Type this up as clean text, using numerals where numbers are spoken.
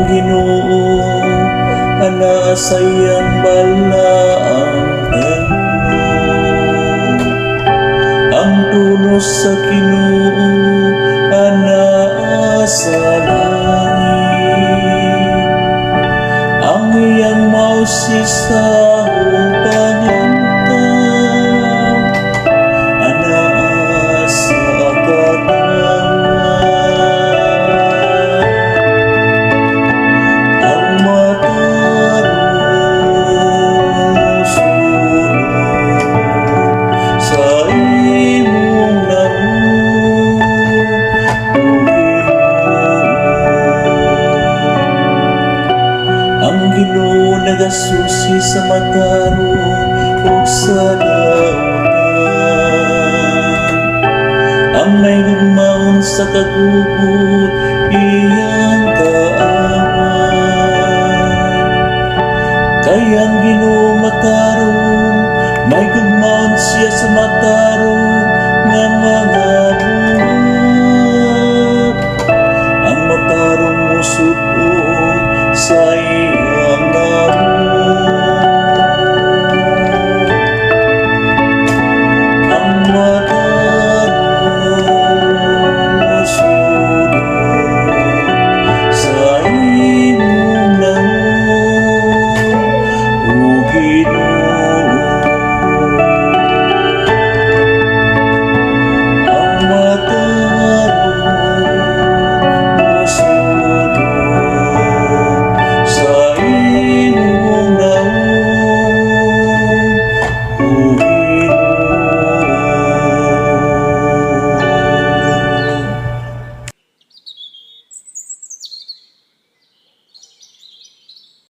Ginoo ana sayang balaang ang tunos sa Ginoo ana sa langit, ang iyang mausi sa pangantang ana sa Ginoo nagasusi sa matarong ug sa dawagan, ang may gugmaon sa kagubot iyang kaawan. Kay ang Ginoo matarong may gugmaon siya sa mata